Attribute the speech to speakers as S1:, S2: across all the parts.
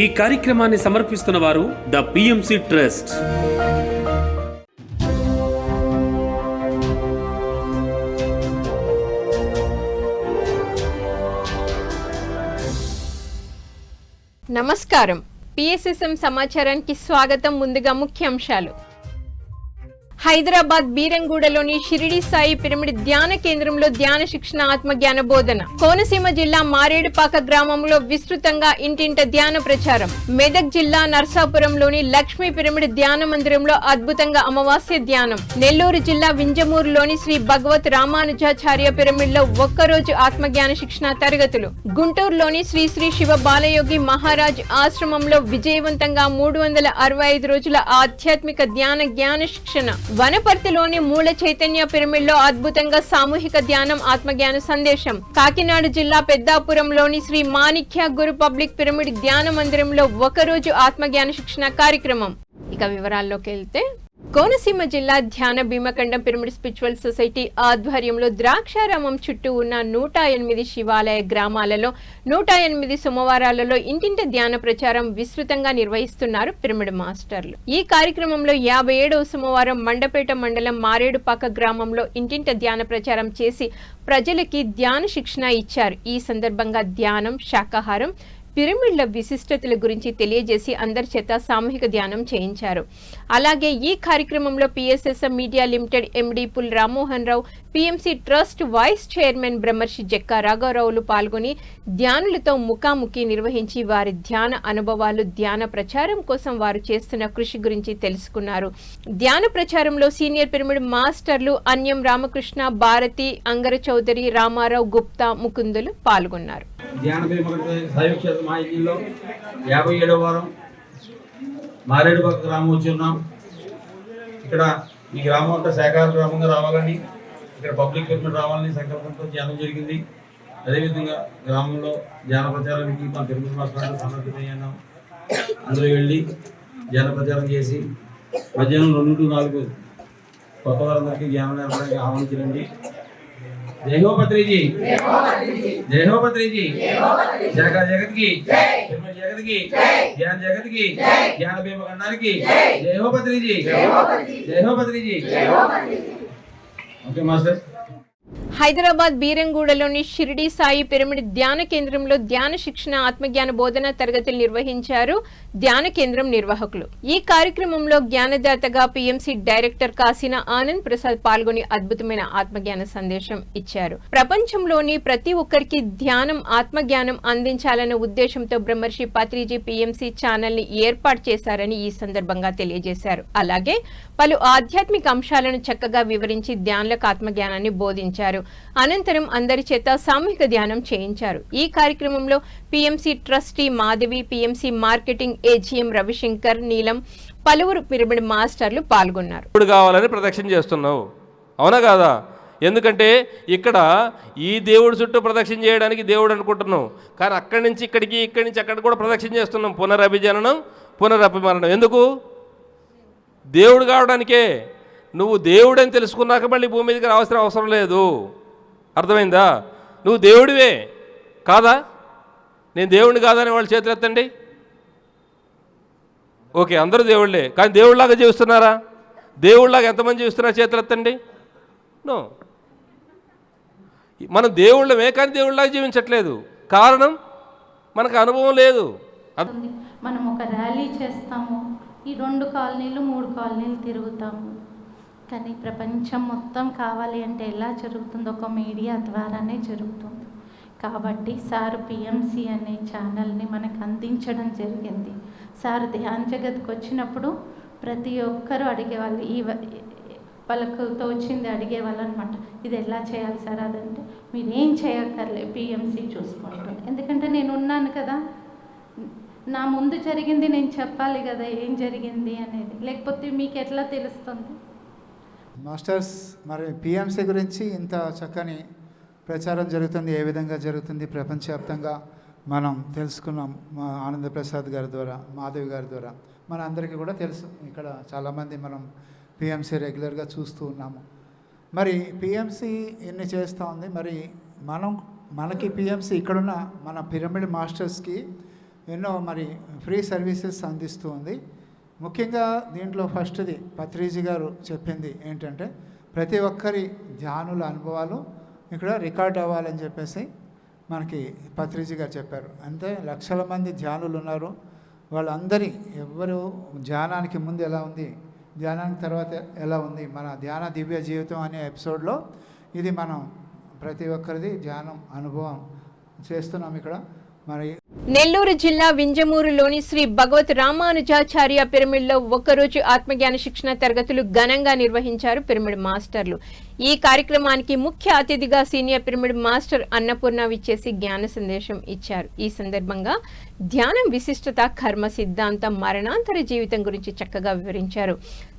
S1: ఈ కార్యక్రమాన్ని సమర్పిస్తున్న వారు ద పిఎంసి ట్రస్ట్.
S2: నమస్కారం. పిఎస్ఎస్ఎం సమాచారానికి స్వాగతం. ముందుగా ముఖ్యాంశాలు. హైదరాబాద్ బీరంగూడలోని షిరిడి సాయి పిరమిడ్ ధ్యాన కేంద్రంలో ధ్యాన శిక్షణ ఆత్మజ్ఞాన బోధన. కోనసీమ జిల్లా మారేడుపాక గ్రామంలో విస్తృతంగా ఇంటింట ధ్యాన ప్రచారం. మెదక్ జిల్లా నర్సాపురంలోని లక్ష్మీ పిరమిడ్ ధ్యాన మందిరంలో అద్భుతంగా అమావాస్య ధ్యానం. నెల్లూరు జిల్లా వింజమూరులోని శ్రీ భగవత్ రామానుజాచార్య పిరమిడ్ లో ఒక్కరోజు ఆత్మజ్ఞాన శిక్షణ తరగతులు. గుంటూరులోని శ్రీ శ్రీ శివ బాలయోగి మహారాజ్ ఆశ్రమంలో విజయవంతంగా 365 రోజుల ఆధ్యాత్మిక జ్ఞాన శిక్షణ. వనపర్తిలోని మూల చైతన్య పిరమిడ్ లో అద్భుతంగా సామూహిక ధ్యానం ఆత్మజ్ఞాన సందేశం. కాకినాడ జిల్లా పెద్దాపురంలోని శ్రీ మాణిక్య గురు పబ్లిక్ పిరమిడ్ ధ్యాన మందిరంలో ఒకరోజు ఆత్మజ్ఞాన శిక్షణ కార్యక్రమం. ఇక వివరాల్లోకి వెళ్తే, కోనసీమ జిల్లా ధ్యాన భీమకండం పిరమిడ్ స్పిరిచువల్ సొసైటీ ఆధ్వర్యంలో ద్రాక్షారామం చుట్టూ ఉన్న 108 శివాలయ గ్రామాలలో 108 సోమవారాలలో ఇంటింటి ధ్యాన ప్రచారం విస్తృతంగా నిర్వహిస్తున్నారు పిరమిడ్ మాస్టర్లు. ఈ కార్యక్రమంలో 57వ సోమవారం మండపేట మండలం మారేడుపాక గ్రామంలో ఇంటింటి ధ్యాన ప్రచారం చేసి ప్రజలకి ధ్యాన శిక్షణ ఇచ్చారు. ఈ సందర్భంగా ధ్యానం, శాకాహారం, పిరమిడ్ల విశిష్టతల గురించి తెలియజేసి అందరి చేత సామూహిక ధ్యానం చేయించారు. అలాగే ఈ కార్యక్రమంలో పిఎస్ఎస్ఎం మీడియా లిమిటెడ్ ఎండి పుల్ Rammohan Rao, PMC trust vice chairman Brahmarshi Jakka రాఘవరావులు పాల్గొని ధ్యానులతో ముఖాముఖి నిర్వహించి వారి ధ్యాన అనుభవాలు, ధ్యాన ప్రచారం కోసం వారు చేస్తున్న కృషి గురించి తెలుసుకున్నారు. ధ్యాన ప్రచారంలో సీనియర్ పిరమిడ్ మాస్టర్లు అన్యం రామకృష్ణ, భారతి, అంగర చౌదరి, రామారావు, గుప్తా, ముకుందులు పాల్గొన్నారు.
S3: ధ్యాన దైవక్షేత్ర మాహితిలో 57వ వారం మారేడుపాక గ్రామం వచ్చి ఉన్నాం. ఇక్కడ ఈ గ్రామం అంతా శాఖాహార గ్రామంగా రావాలని, ఇక్కడ పబ్లిక్ పిరమిడ్ రావాలని సంకల్పంతో ధ్యానం జరిగింది. అదేవిధంగా గ్రామంలో ధ్యాన ప్రచారానికి మన పిరమిడ్ మాస్టర్లు సమర్పితయ్యాం. అందరూ వెళ్ళి ధ్యాన ప్రచారం చేసి మధ్యాహ్నం 2 to 4 కొత్త వారందరికీ ధ్యానం నేర్పడానికి ఆహ్వానించండి. जय हो पत्री जी, जय हो पत्री जी, शाखा जगत की, पिरमिड जगत की, ज्ञान जगत की, ज्ञान भीमखंडान की, जय हो पत्री जी, जय हो पत्री जी. Okay master.
S2: హైదరాబాద్ బీరంగూడలోని షిరిడి సాయి పిరమిడ్ ధ్యాన కేంద్రంలో ధ్యాన శిక్షణ ఆత్మజ్ఞాన బోధన తరగతులు నిర్వహించారు ధ్యాన కేంద్రం నిర్వాహకులు. ఈ కార్యక్రమంలో జ్ఞానదాతగా పిఎంసి డైరెక్టర్ కాశీనా ఆనంద్ ప్రసాద్ పాల్గొని అద్భుతమైన ఆత్మజ్ఞాన సందేశం ఇచ్చారు. ప్రపంచంలోని ప్రతి ఒక్కరికి ధ్యానం, ఆత్మజ్ఞానం అందించాలన్న ఉద్దేశంతో బ్రహ్మర్షి పత్రిజీ పిఎంసి ఛానల్ ని ఏర్పాటు చేశారని ఈ సందర్భంగా తెలియజేశారు. అలాగే పలు ఆధ్యాత్మిక అంశాలను చక్కగా వివరించి ధ్యానులకు ఆత్మజ్ఞానాన్ని బోధించారు. అనంతరం అందరి చేత సామూహిక ధ్యానం చేయించారు. ఈ కార్యక్రమంలో PMC trustee Madhavi, PMC marketing AGM Ravishankar, నీలం, పలువురు పిరమిడ్ మాస్టర్లు పాల్గొన్నారు.
S4: కావాలని ప్రదక్షిణ చేస్తున్నావు, అవునా కాదా? ఎందుకంటే ఇక్కడ ఈ దేవుడి చుట్టూ ప్రదక్షిణ చేయడానికి దేవుడు అనుకుంటున్నాం, కానీ అక్కడి నుంచి ఇక్కడికి, ఇక్కడి నుంచి అక్కడికి కూడా ప్రదక్షిణ చేస్తున్నాం. పునరభిజననం, పునరభిమరణం. ఎందుకు? దేవుడు కావడానికే. నువ్వు దేవుడని తెలుసుకున్నాక మళ్ళీ భూమి మీదకి రావాల్సిన అవసరం లేదు. అర్థమైందా? నువ్వు దేవుడివే కాదా? నేను దేవుడిని కాదని వాళ్ళు చేతులు ఎత్తండి. ఓకే, అందరూ దేవుళ్ళే, కానీ దేవుడిలాగా జీవిస్తున్నారా? దేవుడిలాగా ఎంతమంది జీవిస్తున్నారా? చేతులు ఎత్తండి. నో, మనం దేవుళ్ళమే, కానీ దేవుడిలాగా జీవించట్లేదు. కారణం మనకు అనుభవం లేదు.
S5: మనం ఒక ర్యాలీ చేస్తాము, ఈ 2 కాలనీలు 3 కాలనీలు తిరుగుతాము, కానీ ప్రపంచం మొత్తం కావాలి అంటే ఎలా జరుగుతుందో ఒక మీడియా ద్వారానే జరుగుతుంది. కాబట్టి సార్ పిఎంసి అనే ఛానల్ని మనకు అందించడం జరిగింది. సార్ ధ్యాన్ జగత్కి వచ్చినప్పుడు ప్రతి ఒక్కరూ అడిగేవాళ్ళు, వాళ్ళకు తోచింది అడిగేవాళ్ళు అనమాట. ఇది ఎలా చేయాలి సార్? అదంటే మీరేం చేయక్కర్లే, పిఎంసి చూసుకుంటాను. ఎందుకంటే నేను ఉన్నాను కదా, నా ముందు జరిగింది నేను చెప్పాలి కదా ఏం జరిగింది అనేది, లేకపోతే మీకు ఎట్లా తెలుస్తుంది?
S6: మాస్టర్స్, మరి పిఎంసి గురించి ఇంత చక్కని ప్రచారం జరుగుతుంది, ఏ విధంగా జరుగుతుంది ప్రపంచవ్యాప్తంగా మనం తెలుసుకున్నాం. మా ఆనందప్రసాద్ గారి ద్వారా, మాధవి గారి ద్వారా మన అందరికీ కూడా తెలుసు. ఇక్కడ చాలామంది మనం పిఎంసి రెగ్యులర్గా చూస్తూ ఉన్నాము. మరి పిఎంసి ఇన్ని చేస్తూ ఉంది. మరి మనకి పిఎంసి ఇక్కడున్న మన పిరమిడ్ మాస్టర్స్కి ఎన్నో మరి ఫ్రీ సర్వీసెస్ అందిస్తూ ఉంది. ముఖ్యంగా దీంట్లో ఫస్ట్ది పత్రిజీ గారు చెప్పింది ఏంటంటే ప్రతి ఒక్కరి ధ్యానుల అనుభవాలు ఇక్కడ రికార్డ్ అవ్వాలని చెప్పేసి మనకి పత్రిజీ గారు చెప్పారు. అంతే లక్షల మంది ధ్యానులు ఉన్నారు. వాళ్ళందరి ఎవరు ధ్యానానికి ముందు ఎలా ఉంది, ధ్యానానికి తర్వాత ఎలా ఉంది, మన ధ్యాన దివ్య జీవితం అనే ఎపిసోడ్లో ఇది మనం ప్రతి ఒక్కరిది ధ్యానం అనుభవం చేస్తున్నాం ఇక్కడ. మరి
S2: నెల్లూరు జిల్లా వింజమూరులోని శ్రీ భగవత్ రామానుజాచార్య పిరమిడ్లో ఒకరోజు ఆత్మజ్ఞాన శిక్షణ తరగతులు ఘనంగా నిర్వహించారు పిరమిడ్ మాస్టర్లు. ఈ కార్యక్రమానికి ముఖ్య అతిథిగా సీనియర్ పిరమిడ్ మాస్టర్ అన్నపూర్ణ విచ్చేసి జ్ఞాన సందేశం ఇచ్చారు. ఈ సందర్భంగా ధ్యానం విశిష్టత, కర్మ సిద్ధాంతం, మరణాంతర జీవితం గురించి చక్కగా వివరించారు.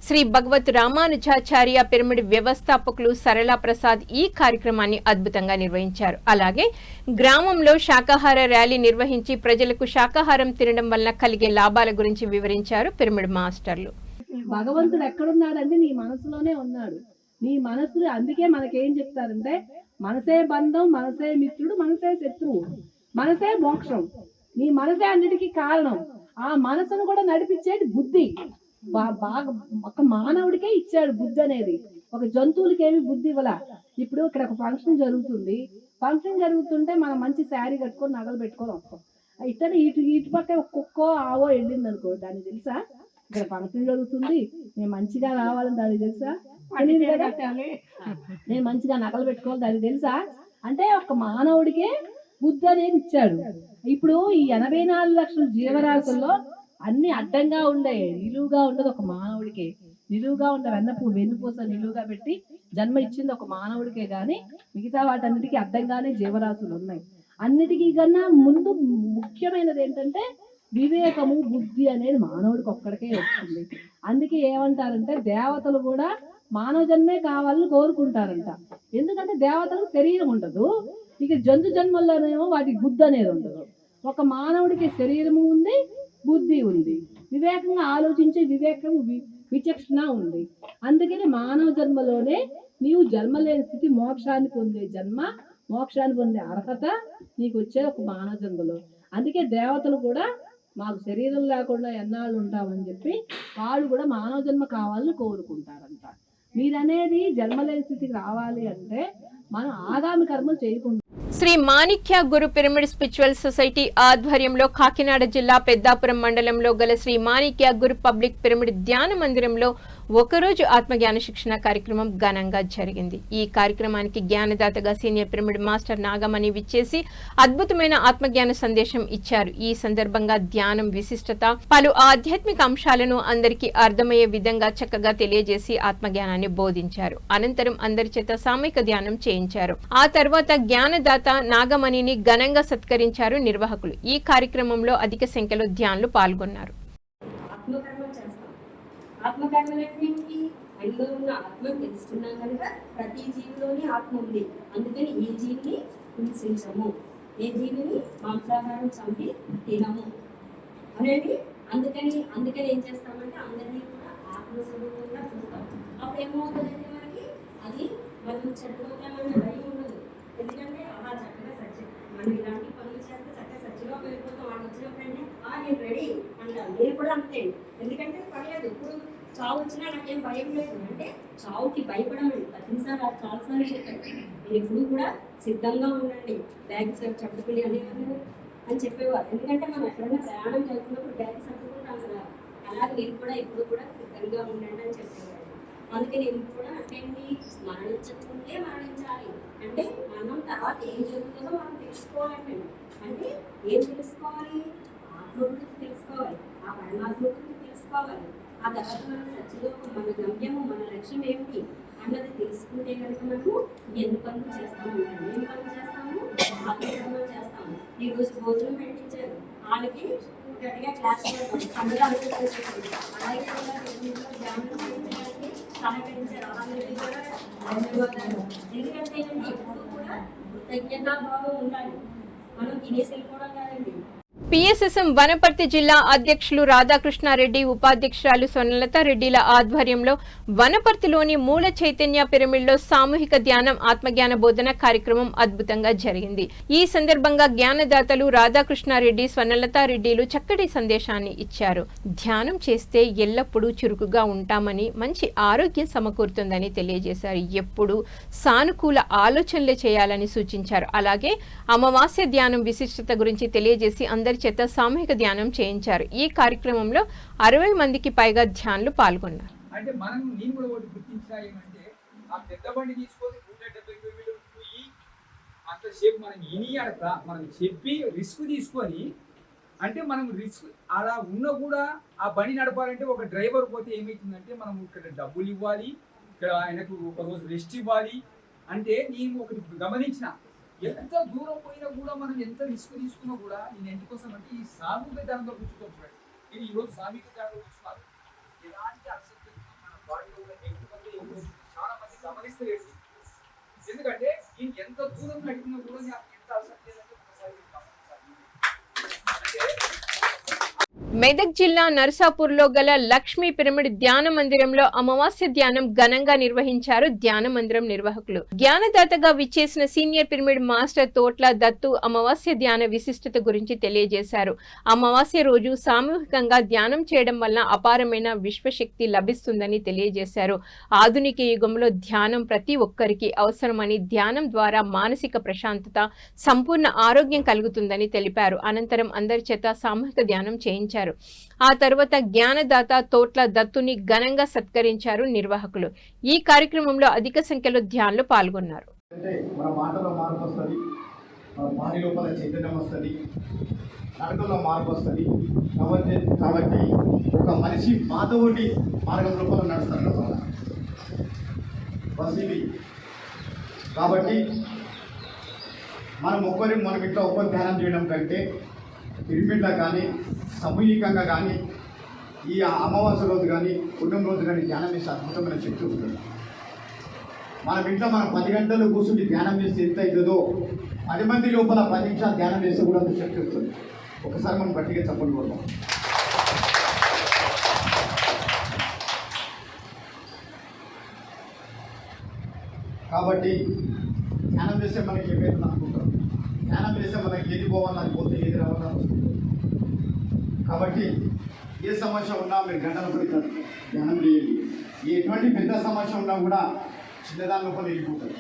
S2: శ్రీ భగవత్ రామానుజాచార్య పిరమిడ్ వ్యవస్థాపకులు సరళా ప్రసాద్ ఈ కార్యక్రమాన్ని అద్భుతంగా నిర్వహించారు. అలాగే గ్రామంలో శాకాహార ర్యాలీ నిర్వహించి ప్రజలకు శాకాహారం తినడం వల్ల కలిగే లాభాల గురించి వివరించారు పిరమిడ్ మాస్టర్లు.
S7: భగవంతుడు ఎక్కడున్నాడంటే నీ మనసులోనే ఉన్నాడు. నీ మనసు, అందుకే మనకేం చెప్తారంటే మనసే బంధం, మనసే మిత్రుడు, మనసే శత్రువు, మనసే మోక్షం. నీ మనసే అన్నిటికీ కారణం. ఆ మనసును కూడా నడిపించేది బుద్ధి. బాగా ఒక మానవుడికే ఇచ్చాడు బుద్ధి అనేది. ఒక జంతువులకి ఏమి బుద్ధి ఇవ్వాల. ఇప్పుడు ఇక్కడ ఒక ఫంక్షన్ జరుగుతుంది. ఫంక్షన్ జరుగుతుంటే మనం మంచి శారీ కట్టుకొని నగలు పెట్టుకొని వస్తాం. ఇతను ఇటు పక్క ఒక కుక్కో ఆవో వెళ్ళింది అనుకో, దానికి తెలుసా ఇక్కడ ఫంక్షన్ జరుగుతుంది, నేను మంచిగా రావాలని దానికి తెలుసా? తెలియదు కదా. నేను మంచిగా నగలు పెట్టుకోవాలి దానికి తెలుసా? అంటే ఒక మానవుడికే బుద్ధి అనేది ఇచ్చాడు. ఇప్పుడు ఈ 84 లక్షల జీవరాశుల్లో అన్ని అడ్డంగా ఉండే, నిలువుగా ఉండదు ఒక మానవుడికే. నిలువుగా ఉండే వెన్నుపూస నిలువుగా పెట్టి జన్మ ఇచ్చింది ఒక మానవుడికే, గాని మిగతా వాటన్నిటికీ అడ్డంగానే జీవరాశులు ఉన్నాయి. అన్నిటికీ కన్నా ముందు ముఖ్యమైనది ఏంటంటే వివేకము, బుద్ధి అనేది మానవుడికి ఒక్కడికే వచ్చింది. అందుకే ఏమంటారంటే దేవతలు కూడా మానవ జన్మే కావాలని కోరుకుంటారంట. ఎందుకంటే దేవతలకు శరీరం ఉండదు. ఇక జంతు జన్మల్లోనేమో వాటికి బుద్ధి అనేది ఉండదు. ఒక మానవుడికి శరీరము ఉంది, బుద్ధి ఉంది, వివేకంగా ఆలోచించే వివేకం, విచక్షణ ఉంది. అందుకని మానవ జన్మలోనే నీవు జన్మలేని స్థితి, మోక్షాన్ని పొందే జన్మ, మోక్షాన్ని పొందే అర్హత నీకు వచ్చే ఒక మానవ జన్మలో. అందుకే దేవతలు కూడా మాకు శరీరం లేకుండా ఎన్నాళ్ళు ఉంటామని చెప్పి వాళ్ళు కూడా మానవ జన్మ కావాలని కోరుకుంటారంట. మీరనేది జన్మలేని స్థితికి రావాలి అంటే మనం ఆగామి కర్మలు చేయకుండా.
S2: శ్రీ మాణిక్య గురు పిరమిడ్ స్పిరిచువల్ సొసైటీ ఆధ్వర్యంలో కాకినాడ జిల్లా పెద్దాపురం మండలంలో గల శ్రీ మాణిక్య గురు పబ్లిక్ పిరమిడ్ ధ్యాన మందిరంలో ఒకరోజు ఆత్మజ్ఞాన శిక్షణ కార్యక్రమం ఘనంగా జరిగింది. ఈ కార్యక్రమానికి జ్ఞానదాతగా సీనియర్ పిరమిడ్ మాస్టర్ నాగమణి విచ్చేసి అద్భుతమైన ఆత్మజ్ఞాన సందేశం ఇచ్చారు. ఈ సందర్భంగా ధ్యానం విశిష్టత, పలు ఆధ్యాత్మిక అంశాలను అందరికీ అర్థమయ్యే విధంగా చక్కగా తెలియజేసి ఆత్మజ్ఞానాన్ని బోధించారు. అనంతరం అందరి చేత సామూహిక ధ్యానం చేయించారు. ఆ తర్వాత జ్ఞానదాత నాగమణిని ఘనంగా సత్కరించారు నిర్వాహకులు. ఈ కార్యక్రమంలో అధిక సంఖ్యలో ధ్యానులు పాల్గొన్నారు.
S8: ఆత్మకర్మలన్నింటికి అందులో ఉన్న ఆత్మ తెలుసుకున్నాం కనుక ప్రతి జీవిలోని ఆత్మ ఉంది. అందుకని ఏ జీవిని హింసించము, ఏ జీవిని మాంసాహారం చంపి తినము అనేది. అందుకని ఏం చేస్తామంటే అందరినీ కూడా ఆత్మస్వరూపంగా చూస్తాం. అప్పుడు ఏమవుతుందంటే మనకి అది మనం చెడ్డమవుతామనే భయం ఉండదు. ఎందుకంటే అలా చక్కగా సత్యం, మనం ఇలాంటి పనులు చేస్తే చక్కగా సత్యంలో వెళ్ళిపోతాం. వాళ్ళు వచ్చినప్పుడంటే నేను రెడీ అంటాను. నేను కూడా అంతే. ఎందుకంటే పర్లేదు, ఇప్పుడు చావు వచ్చినా నాకేం భయం లేదు. అంటే చావుకి భయపడమని ప్రతిసారి చాలాసార్లు చెప్పాను. నేను ఎప్పుడు కూడా సిద్ధంగా ఉండండి, బ్యాగ్ చట్టుకుని అనేవారు అని చెప్పేవారు. ఎందుకంటే మనం ఎక్కడైనా ప్రయాణం చేస్తున్నప్పుడు బ్యాగ్ చట్టుకుంటాం కదా, అలాగే నేను కూడా ఎప్పుడు కూడా సిద్ధంగా ఉండండి అని చెప్పేవారు. అందుకే నేను కూడా అంటే మరణించకుంటే మరణించాలి అంటే మనం తర్వాత ఏం జరుగుతుందో మనం తెలుసుకోవాలంటే. అంటే ఏం తెలుసుకోవాలి? ఆత్మకు తెలుసుకోవాలి, ఆ పరమాత్మకు తెలుసుకోవాలి. ఆ తర్వాత మన సత్యలోకం, మన గమ్యము, మన లక్ష్యం ఏమిటి అన్నది తెలుసుకుంటే కనుక మనకు ఎన్ని పనులు చేస్తాము. ఏం పనులు చేస్తాము? ఆత్మకర్మలు చేస్తాము. ఈ రోజు భోజనం పెట్టించారు, వాళ్ళకి గట్టిగా క్లాస్ అందరూ అనుకుంటారు. అలాగే ధ్యానం చేయించడానికి సహకరించారు, వాళ్ళకి కూడా ధన్యవాదాలు. ఎందుకంటే ఎప్పుడు కూడా కృతజ్ఞతాభావం ఉండాలి. మనం తినేసి వెళ్ళిపోవడం కాదండి.
S2: పిఎస్ఎస్ఎం వనపర్తి జిల్లా అధ్యక్షులు రాధాకృష్ణారెడ్డి, ఉపాధ్యక్షురాలు స్వర్ణలత రెడ్డిల ఆధ్వర్యంలో వనపర్తిలోని మూల చైతన్య పిరమిడ్లో సామూహిక ధ్యానం ఆత్మజ్ఞాన బోధన కార్యక్రమం అద్భుతంగా జరిగింది. ఈ సందర్భంగా జ్ఞానదాతలు రాధాకృష్ణారెడ్డి, స్వర్ణలత రెడ్డిలు చక్కటి సందేశాన్ని ఇచ్చారు. ధ్యానం చేస్తే ఎల్లప్పుడూ చురుకుగా ఉంటామని, మంచి ఆరోగ్యం సమకూరుతుందని తెలియజేశారు. ఎప్పుడు సానుకూల ఆలోచనలే చేయాలని సూచించారు. అలాగే అమావాస్య ధ్యానం విశిష్టత గురించి తెలియజేసి అందరి చేత సామూహిక ధ్యానం చేయించారు. ఈ కార్యక్రమంలో 60 మందికి పైగా ధ్యానులు పాల్గొన్నారు.
S9: అంటే మనం నేను కూడా ఒకటి గుర్తించా ఏమంటే ఆ పెద్ద బండి తీసుకొని 170 కిలోమీటర్లు పోయి అంతసేపు మనం ఇని అడక మనం చెప్పి రిస్క్ తీసుకొని, అంటే మనం రిస్క్ అలా ఉన్నా కూడా ఆ బండి నడపాలంటే ఒక డ్రైవర్ పోతే ఏమవుతుందంటే మనం ఇక్కడ డబ్బులు ఇవ్వాలి, ఇక్కడ ఆయనకు ఒక రోజు రెస్ట్ ఇవ్వాలి. అంటే నేను ఒకటి గమనించిన, ఎంత దూరం పోయినా కూడా మనం ఎంత రిస్క్ తీసుకున్నా కూడా నేను ఎందుకోసం అంటే ఈ సామూహిక దానంలో కూర్చుకోవచ్చు. నేను ఈరోజు సామూహిక దానంలో కూర్చున్నాను. ఎలాంటి అసక్తి మన బాడీలో ఎక్కువ చాలా మంది గమనిస్తలేదు. ఎందుకంటే నేను ఎంత దూరం నడిపినా కూడా నాకు ఎంత అసక్తి లేదంటే ఒకసారి గమనించాలి.
S2: మెదక్ జిల్లా నర్సాపూర్లో గల లక్ష్మీ పిరమిడ్ ధ్యాన మందిరంలో అమావాస్య ధ్యానం ఘనంగా నిర్వహించారు ధ్యాన మందిరం నిర్వాహకులు. జ్ఞానదాతగా విచ్చేసిన సీనియర్ పిరమిడ్ మాస్టర్ తోట్ల దత్తు అమావాస్య ధ్యాన విశిష్టత గురించి తెలియజేశారు. అమావాస్య రోజు సామూహికంగా ధ్యానం చేయడం వల్ల అపారమైన విశ్వశక్తి లభిస్తుందని తెలియజేశారు. ఆధునిక యుగంలో ధ్యానం ప్రతి ఒక్కరికి అవసరమని, ధ్యానం ద్వారా మానసిక ప్రశాంతత, సంపూర్ణ ఆరోగ్యం కలుగుతుందని తెలిపారు. అనంతరం అందరి చేత సామూహిక ధ్యానం చేయించారు. ఆ తర్వాత జ్ఞానదాత తోట్ల దత్తుని ఘనంగా సత్కరించారు నిర్వాహకులు. ఈ కార్యక్రమంలో అధిక సంఖ్యలో ధ్యానులు పాల్గొన్నారు.
S10: మన మాటలో మార్పు వస్తుంది, మన బాడీ లోపల చైతన్యం వస్తుంది, నడకలో మార్పు వస్తుంది. కాబట్టి ఒక మనిషి మాధవుడి మార్గం లోపల నడుస్తాడు కదా బస్ ఇది. కాబట్టి మనం ఇట్లా ఒక్కరి ధ్యానం చేయడం కంటే పిరమిడ్లో కానీ సమూహికంగా కానీ ఈ అమావాస్య రోజు కానీ పుణ్యం రోజు కానీ ధ్యానం చేస్తే అద్భుతమైన శక్తి ఉంటుంది. మనం ఇంట్లో మనం 10 గంటలు కూర్చుంటే ధ్యానం చేస్తే ఎంత అవుతుందో 10 మంది లోపల 10 నిమిషాలు ధ్యానం చేస్తే కూడా అంత శక్తి వస్తుంది. ఒకసారి మనం గట్టిగా చప్పట్లు కొడతాం. కాబట్టి ధ్యానం చేస్తే మనకి ఏమైతే అనుకుంటాం, ధ్యానం చేస్తే మనకి ఏది పోవాలని పోతే ఏది రావాలని వస్తుంది. కాబట్టి ఏ సమస్య ఉన్నా మీరు గంటల లోపల ధ్యానం చేయండి. ఎటువంటి పెద్ద సమస్య ఉన్నా కూడా చిన్నదాని లోపల వెళ్ళిపోతుంది.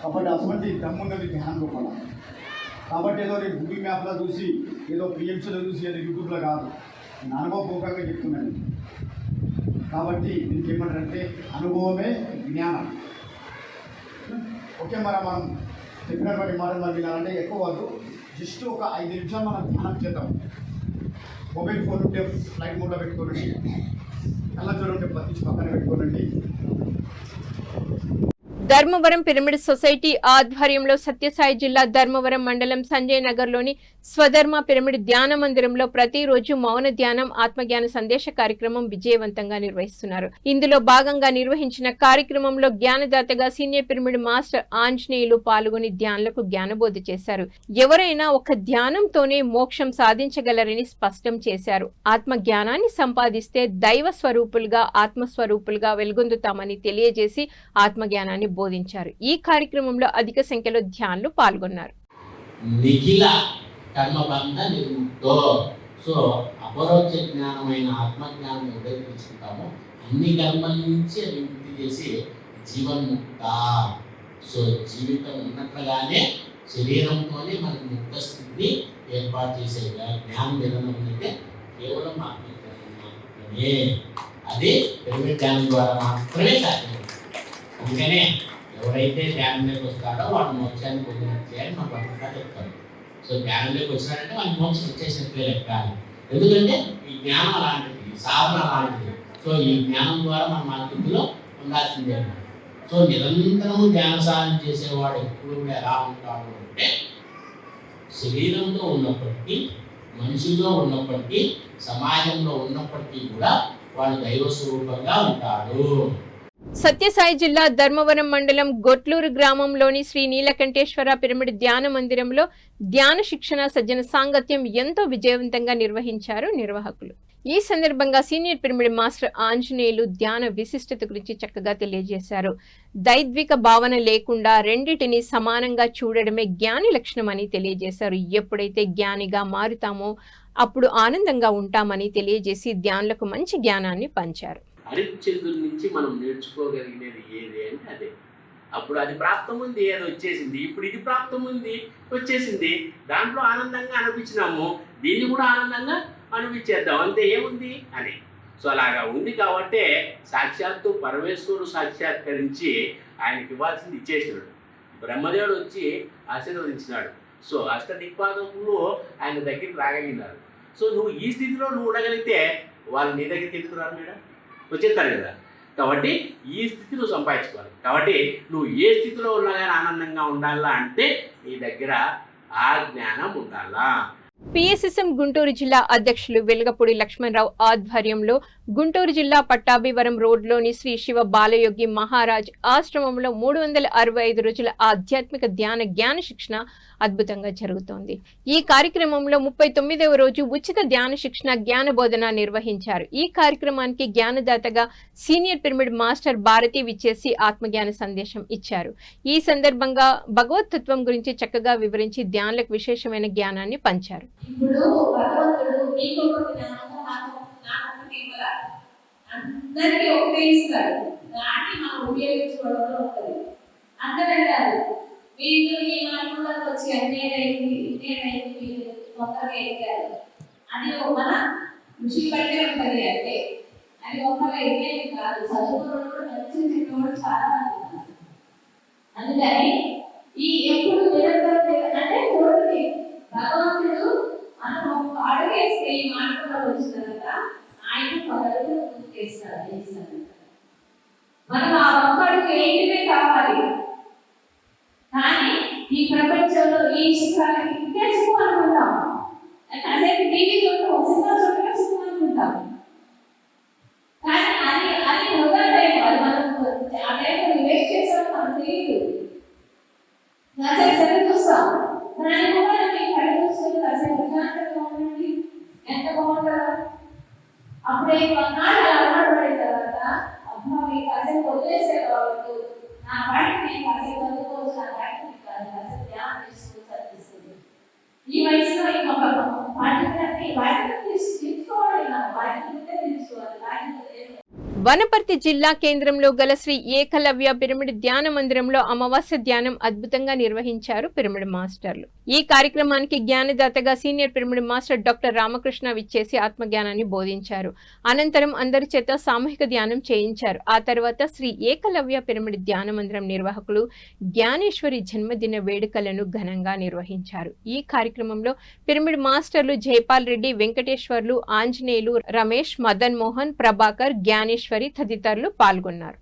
S10: కాబట్టి అటువంటి దమ్మున్నది ధ్యానం లోపల. కాబట్టి ఏదో నేను గూగుల్ మ్యాప్లో చూసి, ఏదో పిఎంసీలో చూసి, ఏదో యూట్యూబ్లో కాదు, నేను అనుభవపూర్వకంగా చెప్తున్నాను. కాబట్టి దీనికి ఏమంటారంటే అనుభవమే జ్ఞానం. ఓకే, మనం చెప్పినటువంటి మాటలు వినాలంటే ఎక్కువ వాళ్ళు జస్ట్ ఒక 5 నిమిషాలు మనం ధ్యానం చేద్దాం. మొబైల్ ఫోన్ ఉంటే ఫ్లైట్ మోడ్లో పెట్టుకోనండి, కళ్ళజోడు ఉంటే పత్తించి పక్కన పెట్టుకోనండి.
S2: ధర్మవరం పిరమిడ్ సొసైటీ ఆధ్వర్యంలో సత్యసాయి జిల్లా ధర్మవరం మండలం సంజయ్ నగర్లోని స్వధర్మ పిరమిడ్ ధ్యాన మందిరంలో ప్రతిరోజు మౌన ధ్యానం, ఆత్మజ్ఞాన సందేశ కార్యక్రమం విజయవంతంగా నిర్వహిస్తున్నారు. ఇందులో భాగంగా నిర్వహించిన కార్యక్రమంలో జ్ఞానదాతగా సీనియర్ పిరమిడ్ మాస్టర్ ఆంజనేయులు పాల్గొని ధ్యానులకు జ్ఞానబోధ చేశారు. ఎవరైనా ఒక ధ్యానంతోనే మోక్షం సాధించగలరని స్పష్టం చేశారు. ఆత్మ జ్ఞానాన్ని సంపాదిస్తే దైవ స్వరూపులుగా, ఆత్మస్వరూపులుగా వెలుగొందుతామని తెలియజేసి ఆత్మజ్ఞానాన్ని బోధించారు. ఈ కార్యక్రమంలో అధిక సంఖ్యలో ధ్యానులు పాల్గొన్నారు.
S11: నిఖిల కర్మబంధ నిర్ముక్తో, సో అపరోక్ష జ్ఞానమైన ఆత్మజ్ఞానం ఎవరైతే తీసుకుంటామో అన్ని కర్మల నుంచి విముక్తి చేసి జీవన్ముక్త. సో జీవితం ఉన్నట్లుగానే శరీరంతోనే మనకు ముక్త స్థితిని ఏర్పాటు చేసే జ్ఞానం ఏదైనా ఉందంటే కేవలం ఆత్మజ్ఞానం మాత్రమే. అది పిరమిడ్ ధ్యానం ద్వారా మాత్రమే సాధ్యం. అందుకనే ఎవరైతే ధ్యానంలోకి వస్తాడో వాడు మోక్షాన్ని పొందినట్లే అని మా భక్తులు చెప్తారు. సో ధ్యానంలోకి వచ్చినాడంటే వాళ్ళకి మోక్షం వచ్చేసినట్లే లెక్క. ఎందుకంటే ఈ జ్ఞానం అలాంటిది, సాధన అలాంటిది. సో ఈ జ్ఞానం ద్వారా మనం ఆ స్థితిలో ఉండాల్సిందే. సో నిరంతరము ధ్యాన సాధన చేసేవాడు ఎప్పుడు కూడా ఎలా ఉంటాడు అంటే శరీరంలో ఉన్నప్పటికీ, మనిషిలో ఉన్నప్పటికీ, సమాజంలో ఉన్నప్పటికీ కూడా వాడు దైవ స్వరూపంగా ఉంటాడు.
S2: సత్యసాయి జిల్లా ధర్మవరం మండలం గొట్లూరు గ్రామంలోని శ్రీ నీలకంఠేశ్వర పిరమిడ్ ధ్యాన మందిరంలో ధ్యాన శిక్షణ సజ్జన సాంగత్యం ఎంతో విజయవంతంగా నిర్వహించారు నిర్వాహకులు. ఈ సందర్భంగా సీనియర్ పిరమిడ్ మాస్టర్ ఆంజనేయులు ధ్యాన విశిష్టత గురించి చక్కగా తెలియజేశారు. దైద్విక భావన లేకుండా రెండిటిని సమానంగా చూడడమే జ్ఞాని లక్షణమని తెలియజేశారు. ఎప్పుడైతే జ్ఞానిగా మారుతామో అప్పుడు ఆనందంగా ఉంటామని తెలియజేసి ధ్యానులకు మంచి జ్ఞానాన్ని పంచారు.
S11: హరిశ్చంద్రుడి నుంచి మనం నేర్చుకోగలిగినది ఏది అంటే అదే. అప్పుడు అది ప్రాప్తం ఉంది, అది వచ్చేసింది. ఇప్పుడు ఇది ప్రాప్తం ఉంది, వచ్చేసింది. దాంట్లో ఆనందంగా అనిపించినాము, దీన్ని కూడా ఆనందంగా అనిపించేద్దాం, అంతే ఏముంది అని. సో అలాగా ఉంది కాబట్టే సాక్షాత్తు పరమేశ్వరుడు సాక్షాత్కరించి ఆయనకి ఇవ్వాల్సింది ఇచ్చేసినాడు. బ్రహ్మదేవుడు వచ్చి ఆశీర్వదించినాడు. సో అష్టదిక్పాదకులు ఆయన దగ్గరికి రాగలిగినారు. సో నువ్వు ఈ స్థితిలో నువ్వు ఉండగలిగితే వాళ్ళు నీ దగ్గరికి ఎత్తుకురారు మేడం, వచ్చేస్తారు కదా. కాబట్టి ఈ స్థితి నువ్వు సంపాదించుకోవాలి. కాబట్టి నువ్వు ఏ స్థితిలో ఉన్నా కానీ ఆనందంగా ఉండాలా అంటే నీ దగ్గర ఆ జ్ఞానం ఉండాలా.
S2: పిఎస్ఎస్ఎం గుంటూరు జిల్లా అధ్యక్షులు వెలగపూడి లక్ష్మణరావు ఆధ్వర్యంలో గుంటూరు జిల్లా పట్టాభివరం రోడ్లోని శ్రీ శివ బాలయోగి మహారాజ్ ఆశ్రమంలో 365 రోజుల ఆధ్యాత్మిక జ్ఞాన శిక్షణ అద్భుతంగా జరుగుతోంది. ఈ కార్యక్రమంలో 39వ రోజు ఉచిత ధ్యాన శిక్షణ జ్ఞాన బోధన నిర్వహించారు. ఈ కార్యక్రమానికి జ్ఞానదాతగా సీనియర్ పిరమిడ్ మాస్టర్ భారతి విచ్చేసి ఆత్మజ్ఞాన సందేశం ఇచ్చారు. ఈ సందర్భంగా భగవతత్వం గురించి చక్కగా వివరించి ధ్యానులకు విశేషమైన జ్ఞానాన్ని పంచారు.
S8: ఇప్పుడు భగవంతుడు మీకు ఒక జ్ఞానము, నాకు ఇవ్వరా, అందరికీ ఒకటే ఇస్తాడు. దాన్ని మనం ఉపయోగించుకోవడంలో ఉంటుంది. అందరం కాదు, వీళ్ళు ఈ మార్పులకు వచ్చి అన్నేడైంది వీళ్ళు తొందరగా ఎదిగారు, అది మన కృషి బట్టే ఉంటుంది. అంటే అది ఒకవేళ ఎదిగేది కాదు. చదువుకోవడం కూడా మంచి చెప్పేవాడు చాలా మంది ఉన్నారు. అందుకని ఈ ఎప్పుడు నిరంతరం అంటే చూడండి, భగవంతుడు మనం ఒక అడుగు వేస్తే ఈ మార్పులకు వచ్చిన తర్వాత ఆయన పదవులు పూర్తి చేస్తారు. మనం ఆ ఒక్క అడుగు ఏంటిదే కావాలి. కానీ ఈ ప్రపంచంలో ఈ సుఖాలకి ఇంకే సుఖం అనుకుంటాం. అదే టీవీ చూడటం, సినిమా చూడటం సుఖం అనుకుంటాం. కానీ అది అది వృధా టైం. అది మనం ఆ టైంలో వేస్ట్ చేసామో మనకు తెలియదు. కాసేపు సరి చూస్తాం, దాని కూడా మీకు కడి చూసుకొని కాసేపు ప్రశాంతంగా ఉండండి, ఎంత బాగుంటుందో. అప్పుడే కొన్నాళ్ళు అలవాటు పడిన తర్వాత అబ్బా మీకు కాసేపు వదిలేసే వాళ్ళు నా వాటికి నేను కాసేపు చదువుకోవచ్చు, నా వాటికి కాసేపు ధ్యానం చేసుకోవచ్చు అనిపిస్తుంది. ఈ వయసులో ఇంకొక వాటిని తీసుకోవాలి, నా వాటిని తీసుకోవాలి, వాటిని.
S2: వనపర్తి జిల్లా కేంద్రంలో గల శ్రీ ఏకలవ్య పిరమిడ్ ధ్యాన మందిరంలో అమావాస్య ధ్యానం అద్భుతంగా నిర్వహించారు పిరమిడ్ మాస్టర్లు. ఈ కార్యక్రమానికి జ్ఞానదాతగా senior pyramid master doctor Ramakrishna విచ్చేసి ఆత్మజ్ఞానాన్ని బోధించారు. అనంతరం అందరి చేత సామూహిక ధ్యానం చేయించారు. ఆ తర్వాత శ్రీ ఏకలవ్య పిరమిడ్ ధ్యాన మందిరం నిర్వాహకులు జ్ఞానేశ్వరి జన్మదిన వేడుకలను ఘనంగా నిర్వహించారు. ఈ కార్యక్రమంలో పిరమిడ్ మాస్టర్లు జైపాల్ రెడ్డి, వెంకటేశ్వర్లు, ఆంజనేయులు, రమేష్, మదన్ మోహన్, ప్రభాకర్, జ్ఞానేశ్వరి తదితరులు పాల్గొన్నారు.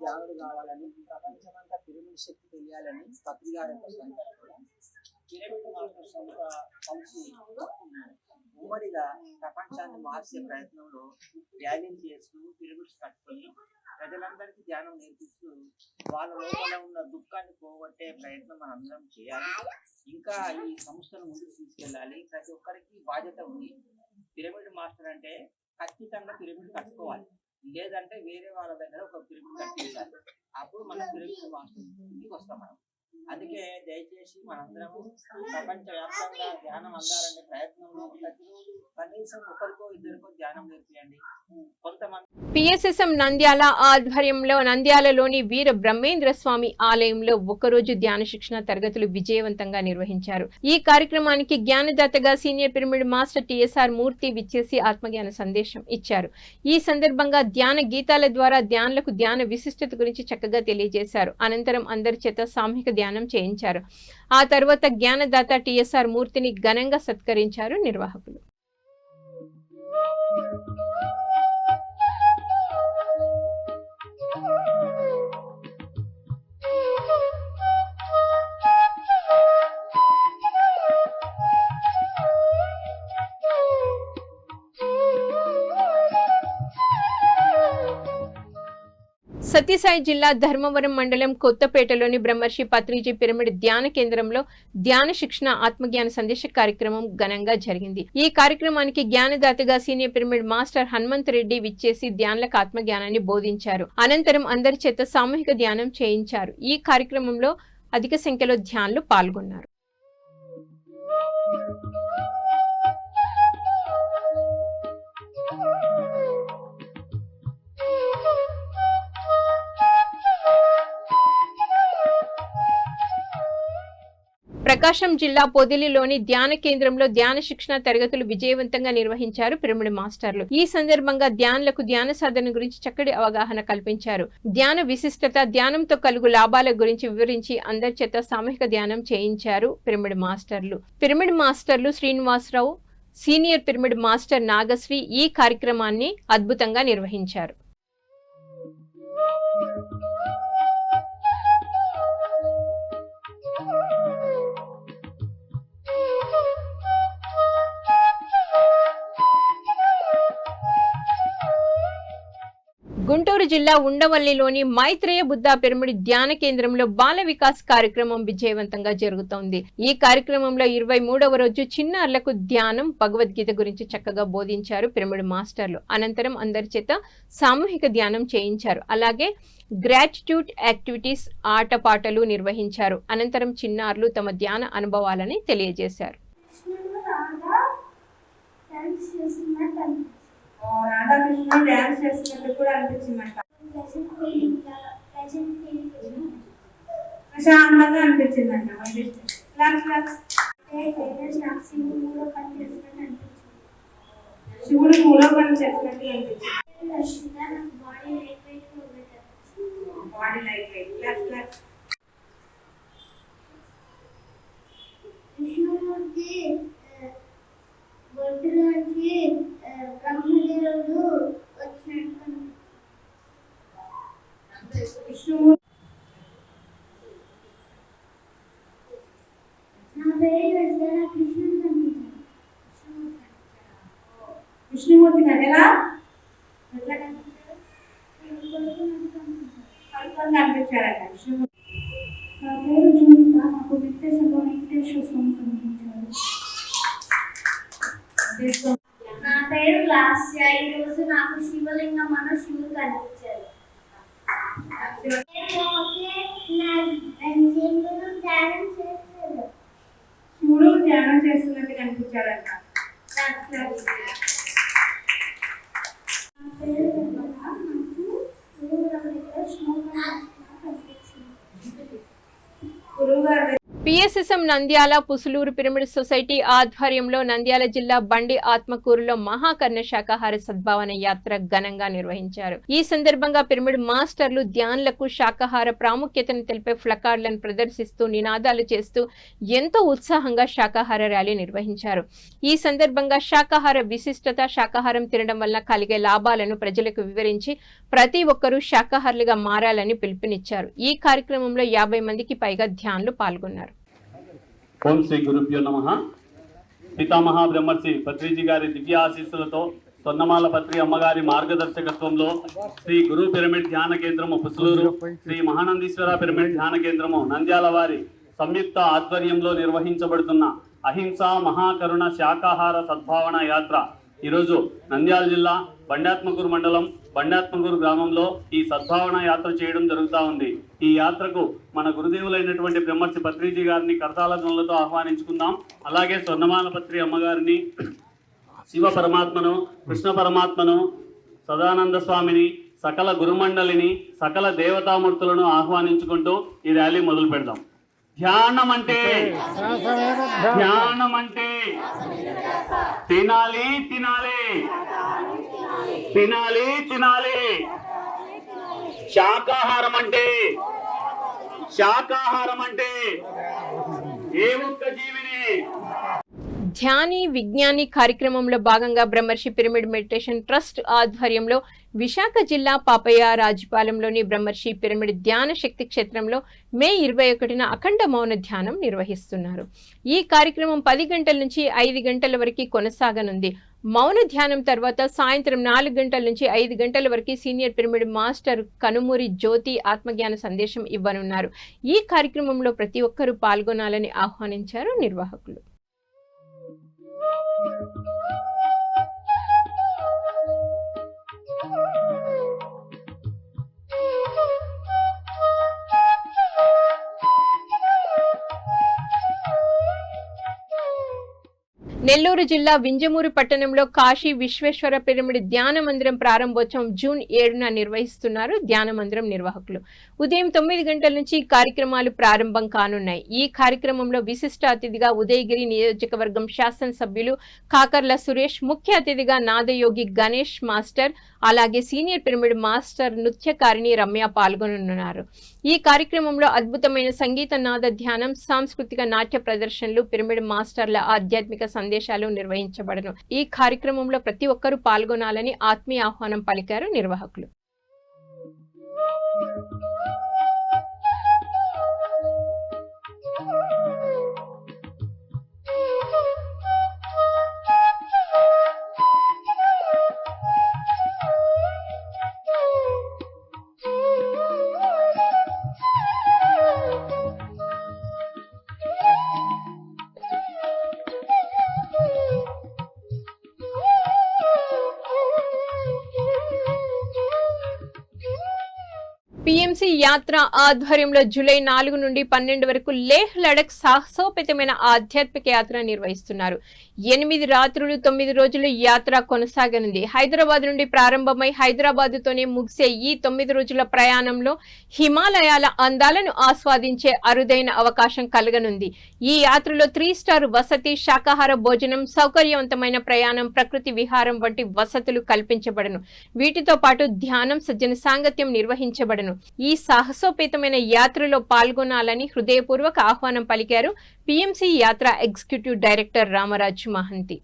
S12: ధ్యానుడు కావాలని, ప్రపంచమంతా పిరమిడ్ శక్తి తెలియాలని పత్రిక పిరమిడ్ మాస్టర్స్ అంతా కలిసి ఉమ్మడిగా ప్రపంచాన్ని మార్చే ప్రయత్నంలో ర్యాలీలు చేస్తూ పిరమిడ్స్ కట్టుకొని ప్రజలందరికీ ధ్యానం నేర్పిస్తూ వాళ్ళ లోపల ఉన్న దుఃఖాన్ని పోగొట్టే ప్రయత్నం మనం అందరం చేయాలి. ఇంకా ఈ సంస్థను ముందుకు తీసుకెళ్ళాలి. ప్రతి ఒక్కరికి బాధ్యత ఉంది. పిరమిడ్ మాస్టర్ అంటే ఖచ్చితంగా పిరమిడ్ కట్టుకోవాలి, లేదంటే వేరే వాళ్ళ దగ్గర ఒక పిరమిడ్ కట్టించాలి. అప్పుడు మనం పిరమిడ్ మాస్టర్ ఇంటికి వస్తాం మనం. అందుకే దయచేసి మనందరం ప్రపంచ వ్యాప్తంగా ధ్యానం అందాలనే ప్రయత్నంలో ప్రతిరోజు కనీసం ఒకరికో ఇద్దరికో ధ్యానం నేర్పియండి. కొంతమంది
S2: పిఎస్ఎస్ఎం నంద్యాల ఆధ్వర్యంలో నంద్యాలలోని వీర బ్రహ్మేంద్ర స్వామి ఆలయంలో ఒకరోజు ధ్యాన శిక్షణ తరగతులు విజయవంతంగా నిర్వహించారు. ఈ కార్యక్రమానికి జ్ఞానదాతగా సీనియర్ పిరమిడ్ మాస్టర్ టిఎస్ఆర్ మూర్తి విచ్చేసి ఆత్మజ్ఞాన సందేశం ఇచ్చారు. ఈ సందర్భంగా ధ్యాన గీతాల ద్వారా ధ్యానులకు ధ్యాన విశిష్టత గురించి చక్కగా తెలియజేశారు. అనంతరం అందరి చేత సామూహిక ధ్యానం చేయించారు. ఆ తర్వాత జ్ఞానదాత టిఎస్ఆర్ మూర్తిని ఘనంగా సత్కరించారు నిర్వాహకులు. సత్యసాయి జిల్లా ధర్మవరం మండలం కొత్తపేటలోని బ్రహ్మర్షి పత్రిజీ పిరమిడ్ ధ్యాన కేంద్రంలో ధ్యాన శిక్షణ ఆత్మజ్ఞాన సందేశ కార్యక్రమం ఘనంగా జరిగింది. ఈ కార్యక్రమానికి జ్ఞానదాతగా senior pyramid master Hanumanth Reddy విచ్చేసి ధ్యానులకు ఆత్మజ్ఞానాన్ని బోధించారు. అనంతరం అందరి చేత సామూహిక ధ్యానం చేయించారు. ఈ కార్యక్రమంలో అధిక సంఖ్యలో ధ్యానులు పాల్గొన్నారు. ప్రకాశం జిల్లా పొదిలిలోని ధ్యాన కేంద్రంలో ధ్యాన శిక్షణ తరగతులు విజయవంతంగా నిర్వహించారు పిరమిడ్ మాస్టర్లు. ఈ సందర్భంగా ధ్యానులకు ధ్యాన సాధన గురించి చక్కటి అవగాహన కల్పించారు. ధ్యాన విశిష్టత, ధ్యానంతో కలుగు లాభాల గురించి వివరించి అందరి చేత సామూహిక ధ్యానం చేయించారు పిరమిడ్ మాస్టర్లు. పిరమిడ్ మాస్టర్లు Srinivasarao, senior pyramid master Nagasri ఈ కార్యక్రమాన్ని అద్భుతంగా నిర్వహించారు. గుంటూరు జిల్లా ఉండవల్లిలోని మైత్రేయ బుద్ధ పిరమిడ్ ధ్యాన కేంద్రంలో బాల వికాస్ కార్యక్రమం విజయవంతంగా జరుగుతోంది. ఈ కార్యక్రమంలో 23వ రోజు చిన్నారులకు ధ్యానం, భగవద్గీత గురించి చక్కగా బోధించారు పిరమిడ్ మాస్టర్లు. అనంతరం అందరి చేత సామూహిక ధ్యానం చేయించారు. అలాగే గ్రాటిట్యూడ్ యాక్టివిటీస్, ఆటపాటలు నిర్వహించారు. అనంతరం చిన్నారులు తమ ధ్యాన అనుభవాలని తెలియజేశారు.
S13: రాధాకృష్ణ డాన్స్ చేస్తున్నట్టు కూడా అనిపించిందంట. ప్రశాంతంగా అనిపించిందంట. శివుడు మూడో పని చేసినట్టు అనిపించింది. Body light weight.
S14: బొడ్డులోంచి బ్రహ్మదేవుడు వచ్చినట్టు నా పేరు కృష్ణుడు కనిపించాడు.
S13: విష్ణుమూర్తి కదా
S14: ఎట్లా కనిపించాడు?
S13: కనిపించారట విష్ణుమూర్తి.
S14: నా పేరు జూనిత, నాకు వెంకటేశ్వర స్వామి కనిపించాడు. నా పేరు లాస్య, ఈ రోజు నాకు శివలింగం అన్న శివుడు కనిపించారు.
S13: శివుడు ధ్యానం చేస్తున్నట్టు కనిపించాడంట. గురువు గారు
S2: PSSM Nandyal Pusuluru pyramid society ఆధ్వర్యంలో నంద్యాల జిల్లా బండి ఆత్మకూరులో మహాకర్ణ శాకాహార సద్భావన యాత్ర ఘనంగా నిర్వహించారు. ఈ సందర్భంగా పిరమిడ్ మాస్టర్లు ధ్యానులకు శాకాహార ప్రాముఖ్యతను తెలిపే ఫ్లకార్డులను ప్రదర్శిస్తూ నినాదాలు చేస్తూ ఎంతో ఉత్సాహంగా శాకాహార ర్యాలీ నిర్వహించారు. ఈ సందర్భంగా శాకాహార విశిష్టత, శాకాహారం తినడం వల్ల కలిగే లాభాలను ప్రజలకు వివరించి ప్రతి ఒక్కరూ శాకాహారులుగా మారాలని పిలుపునిచ్చారు. ఈ కార్యక్రమంలో 50 మందికి పైగా ధ్యానులు పాల్గొన్నారు.
S15: ఓం శ్రీ గురుభ్యో నమః. పితామహ బ్రహ్మర్షి పత్రిజీ గారి దివ్య ఆశీస్సులతో సొన్నమాల పత్రి అమ్మగారి మార్గదర్శకత్వంలో శ్రీ గురు పిరమిడ్ ధ్యాన కేంద్రము పుసులూరు, శ్రీ మహానందీశ్వర పిరమిడ్ ధ్యాన కేంద్రము నంద్యాల వారి సంయుక్త ఆధ్వర్యంలో నిర్వహించబడుతున్న అహింస మహాకరుణ శాకాహార సద్భావన యాత్ర ఈరోజు నంద్యాల జిల్లా బండాత్మకూరు మండలం బండాత్మకూరు గ్రామంలో ఈ సద్భావన యాత్ర చేయడం జరుగుతూ ఉంది. ఈ యాత్రకు మన గురుదేవులైనటువంటి బ్రహ్మర్షి పత్రిజీ గారిని కరతాళ ధ్వనులతో ఆహ్వానించుకుందాం. అలాగే స్వర్ణమాల పత్రి అమ్మగారిని, శివ పరమాత్మను, కృష్ణ పరమాత్మను, సదానంద స్వామిని, సకల గురుమండలిని, సకల దేవతామూర్తులను ఆహ్వానించుకుంటూ ఈ ర్యాలీ మొదలు పెడదాం. ధ్యానం అంటే తినాలి తినాలి తినాలి తినాలి. శాకాహారం అంటే ఏ ఒక్క జీవిని.
S2: ధ్యాని విజ్ఞాని కార్యక్రమంలో భాగంగా బ్రహ్మర్షి పిరమిడ్ మెడిటేషన్ ట్రస్ట్ ఆధ్వర్యంలో విశాఖ జిల్లా పాపయ్య రాజపాలెంలోని బ్రహ్మర్షి పిరమిడ్ ధ్యాన శక్తి క్షేత్రంలో మే 21న అఖండ మౌన ధ్యానం నిర్వహిస్తున్నారు. ఈ కార్యక్రమం 10 గంటల నుంచి 5 గంటల వరకు కొనసాగనుంది. మౌన ధ్యానం తర్వాత సాయంత్రం 4 గంటల నుంచి 5 గంటల వరకు సీనియర్ పిరమిడ్ మాస్టర్ కనుమూరి జ్యోతి ఆత్మజ్ఞాన సందేశం ఇవ్వనున్నారు. ఈ కార్యక్రమంలో ప్రతి ఒక్కరూ పాల్గొనాలని ఆహ్వానించారు నిర్వాహకులు. నెల్లూరు జిల్లా వింజమూరు పట్టణంలో కాశీ విశ్వేశ్వర పిరమిడ్ ధ్యాన మందిరం ప్రారంభోత్సవం జూన్ 7న నిర్వహిస్తున్నారు ధ్యాన మందిరం నిర్వాహకులు. ఉదయం 9 గంటల నుంచి కార్యక్రమాలు ప్రారంభం కానున్నాయి. ఈ కార్యక్రమంలో విశిష్ట అతిథిగా ఉదయగిరి నియోజకవర్గం శాసనసభ్యులు కాకర్ల సురేష్, ముఖ్య అతిథిగా నాదయోగి గణేష్ మాస్టర్, అలాగే సీనియర్ పిరమిడ్ మాస్టర్ నృత్యకారిణి రమ్య పాల్గొనున్నారు. ఈ కార్యక్రమంలో అద్భుతమైన సంగీత నాద ధ్యానం, సాంస్కృతిక నాట్య ప్రదర్శనలు, పిరమిడ్ మాస్టర్ల ఆధ్యాత్మిక సందేశాలు నిర్వహించబడను. ఈ కార్యక్రమంలో ప్రతి ఒక్కరూ పాల్గొనాలని ఆత్మీయ ఆహ్వానం పలికారు నిర్వాహకులు. పిఎంసి యాత్ర ఆధ్వర్యంలో జూలై 4 నుండి 12 వరకు లేహ్ లడక్ సాహసోపేతమైన ఆధ్యాత్మిక యాత్ర నిర్వహిస్తున్నారు. 8 రాత్రులు 9 రోజులు యాత్ర కొనసాగనుంది. హైదరాబాద్ నుండి ప్రారంభమై హైదరాబాద్తోనే ముగిసే ఈ 9 రోజుల ప్రయాణంలో హిమాలయాల అందాలను ఆస్వాదించే అరుదైన అవకాశం కలగనుంది. ఈ యాత్రలో 3 స్టార్ వసతి, శాకాహార భోజనం, సౌకర్యవంతమైన ప్రయాణం, ప్రకృతి విహారం వంటి వసతులు కల్పించబడను. వీటితో పాటు ధ్యానం, సజ్జన సాంగత్యం నిర్వహించబడను. ఈ సాహసోపేతమైన యాత్రలో పాల్గొనాలని హృదయపూర్వక ఆహ్వానం పలికారు పిఎంసి యాత్ర ఎగ్జిక్యూటివ్ డైరెక్టర్ రామరాజు మహంతి.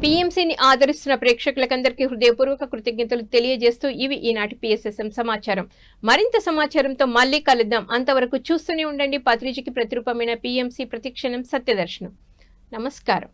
S2: పిఎంసిని ఆదరిస్తున్న ప్రేక్షకులకందరికీ హృదయపూర్వక కృతజ్ఞతలు తెలియజేస్తూ ఇవి ఈనాటి పిఎస్ఎస్ఎం సమాచారం. మరింత సమాచారంతో మళ్ళీ కలుద్దాం. అంతవరకు చూస్తూనే ఉండండి పత్రిజకి ప్రతిరూపమైన పిఎంసి ప్రతిక్షణం సత్యదర్శనం. నమస్కారం.